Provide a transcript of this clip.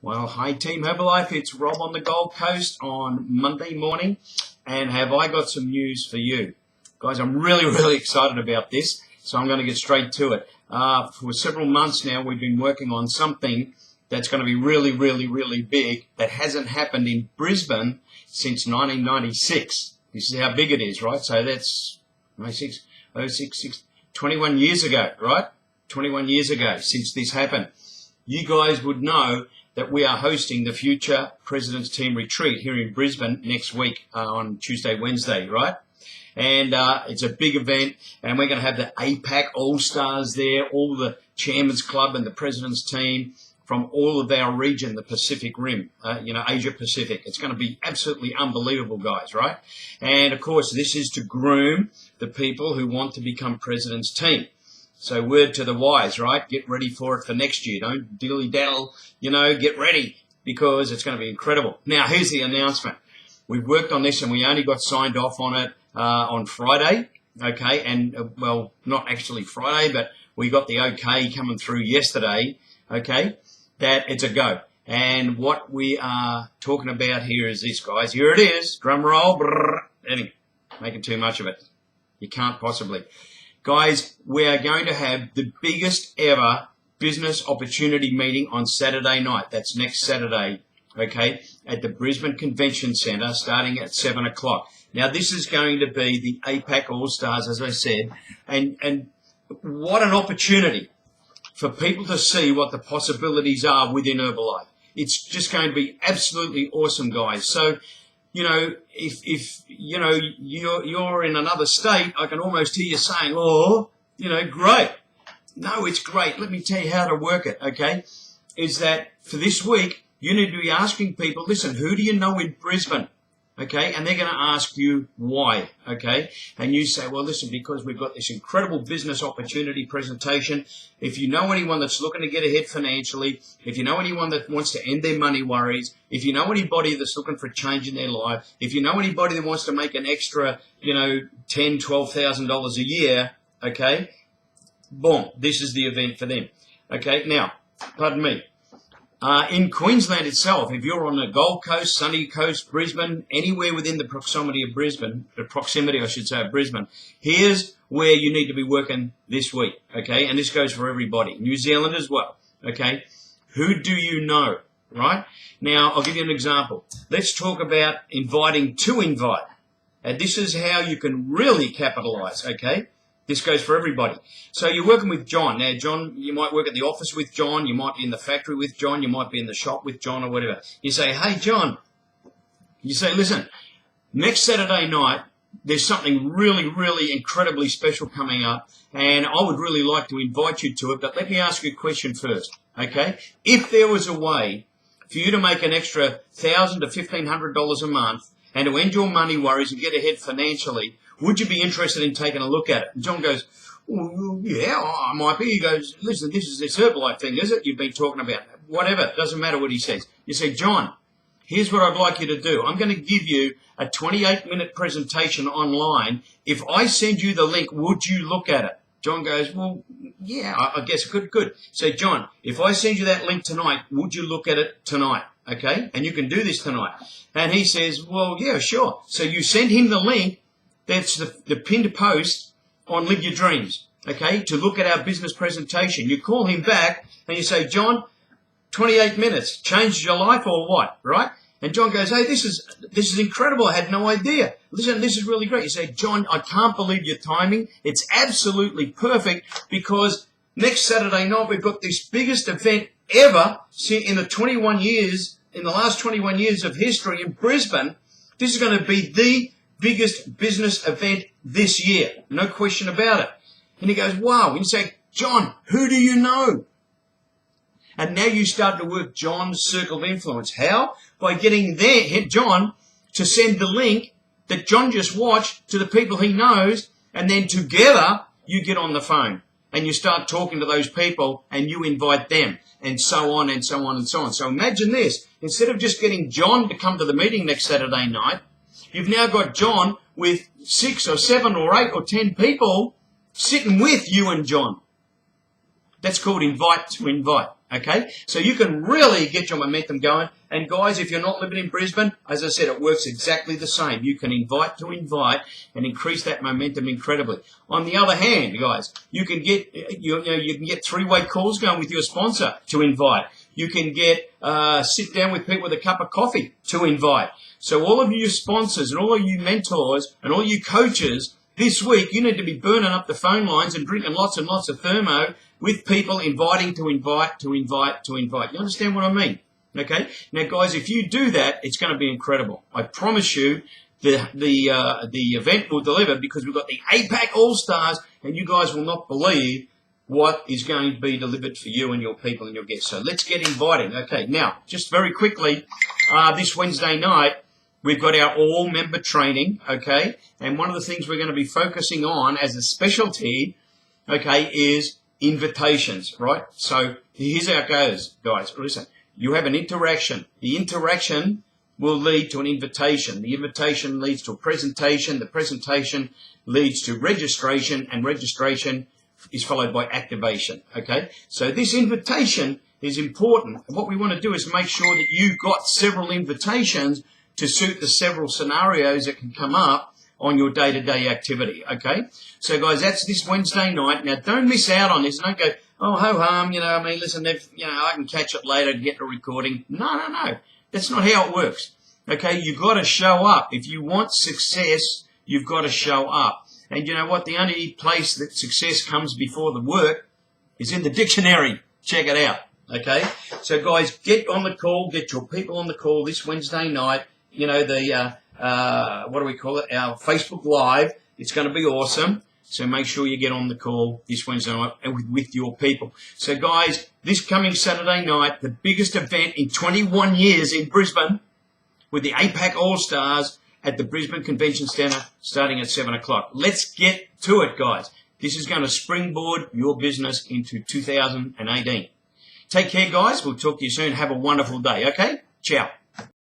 Well, hi Team Herbalife, it's Rob on the Gold Coast on Monday morning, and have I got some news for you. Guys, I'm really excited about this, so I'm going to get straight to it. For several months now, we've been working on something that's going to be really big that hasn't happened in Brisbane since 1996. This is how big it is, right? So that's 21 years ago, right? 21 years ago since this happened. You guys would know that we are hosting the Future President's Team Retreat here in Brisbane next week on Tuesday, Wednesday, right? And it's a big event, and we're going to have the APAC All-Stars there, all the Chairman's Club and the President's Team from all of our region, the Pacific Rim, Asia Pacific. It's going to be absolutely unbelievable, guys, right? And, of course, this is to groom the people who want to become President's Team. So word to the wise, right? Get ready for it for next year. Don't dilly-dally, get ready, because it's going to be incredible. Now, here's the announcement. We've worked on this and we only got signed off on it on Friday, okay? And, well, not actually Friday, but we got the okay coming through yesterday, okay, that it's a go. And what we are talking about here is this, guys. Here it is. Drum roll. Anyway, making too much of it. You can't possibly. Guys, we are going to have the biggest ever business opportunity meeting on Saturday night. That's next Saturday, okay, at the Brisbane Convention Centre starting at 7 o'clock. Now, this is going to be the APAC All-Stars, as I said, and what an opportunity for people to see what the possibilities are within Herbalife. It's just going to be absolutely awesome, guys. So, if you're in another state, I can almost hear you saying, oh, great. No, it's great. Let me tell you how to work it, okay? Is that for this week, you need to be asking people, listen, who do you know in Brisbane? Okay, and they're going to ask you why, okay? And you say, well, listen, because we've got this incredible business opportunity presentation. If you know anyone that's looking to get ahead financially, if you know anyone that wants to end their money worries, if you know anybody that's looking for a change in their life, if you know anybody that wants to make an extra, $10,000, $12,000 a year, okay, boom, this is the event for them. Okay, now, pardon me. In Queensland itself, if you're on the Gold Coast, Sunny Coast, Brisbane, anywhere within the proximity of Brisbane, of Brisbane, here's where you need to be working this week, okay? And this goes for everybody. New Zealand as well, okay? Who do you know, right? Now, I'll give you an example. Let's talk about inviting to invite. And this is how you can really capitalize, okay? This goes for everybody. So you're working with John. Now, John, you might work at the office with John. You might be in the factory with John. You might be in the shop with John or whatever. You say, hey, John. You say, listen, next Saturday night, there's something really incredibly special coming up, and I would really like to invite you to it, but let me ask you a question first, okay? If there was a way for you to make an extra $1,000 to $1,500 a month and to end your money worries and get ahead financially, would you be interested in taking a look at it? And John goes, well, yeah, I might be. He goes, listen, this is this Herbalife thing, is it? You've been talking about whatever. Doesn't matter what he says. You say, John, here's what I'd like you to do. I'm going to give you a 28-minute presentation online. If I send you the link, would you look at it? John goes, well, yeah, I guess good. So, John, if I send you that link tonight, would you look at it tonight? Okay? And you can do this tonight. And he says, well, yeah, sure. So you send him the link. That's the pinned post on Live Your Dreams, okay, to look at our business presentation. You call him back and you say, John, 28 minutes, changed your life or what, right? And John goes, hey, this is incredible. I had no idea. Listen, this is really great. You say, John, I can't believe your timing. It's absolutely perfect because next Saturday night we've got this biggest event ever in the last 21 years of history in Brisbane. This is going to be the biggest business event this year. No question about it. And he goes, wow. And you say, John, who do you know? And now you start to work John's circle of influence. How? By getting John to send the link that John just watched to the people he knows, and then together you get on the phone and you start talking to those people and you invite them, and so on and so on and so on. So imagine this. Instead of just getting John to come to the meeting next Saturday night, you've now got John with 6 or 7 or 8 or 10 people sitting with you and John. That's called invite to invite, Okay, so you can really get your momentum going. And guys, if you're not living in Brisbane, as I said, it works exactly the same. You can invite and increase that momentum incredibly. On the other hand, guys, you can get you can get three-way calls going with your sponsor to invite. You can get sit down with people with a cup of coffee to invite. So all of you sponsors and all of you mentors and all you coaches, this week you need to be burning up the phone lines and drinking lots and lots of thermo with people inviting to invite. You understand what I mean? Okay. Now, guys, if you do that, it's going to be incredible. I promise you, the event will deliver because we've got the APAC All Stars, and you guys will not believe what is going to be delivered for you and your people and your guests. So let's get inviting. Okay. Now, just very quickly, this Wednesday night, we've got our all-member training, okay? And one of the things we're going to be focusing on as a specialty, okay, is invitations, right? So here's how it goes, guys. Listen, you have an interaction. The interaction will lead to an invitation. The invitation leads to a presentation. The presentation leads to registration, and registration is followed by activation, okay? So this invitation is important. And what we want to do is make sure that you've got several invitations to suit the several scenarios that can come up on your day-to-day activity, okay? So, guys, that's this Wednesday night. Now, don't miss out on this. Don't go, oh, ho-hum, listen, I can catch it later and get the recording. No. That's not how it works, okay? You've got to show up. If you want success, you've got to show up. And you know what? The only place that success comes before the work is in the dictionary. Check it out, okay? So, guys, get on the call. Get your people on the call this Wednesday night. What do we call it? Our Facebook Live. It's going to be awesome. So make sure you get on the call this Wednesday night with your people. So, guys, this coming Saturday night, the biggest event in 21 years in Brisbane with the APAC All Stars at the Brisbane Convention Centre starting at 7 o'clock. Let's get to it, guys. This is going to springboard your business into 2018. Take care, guys. We'll talk to you soon. Have a wonderful day, okay? Ciao.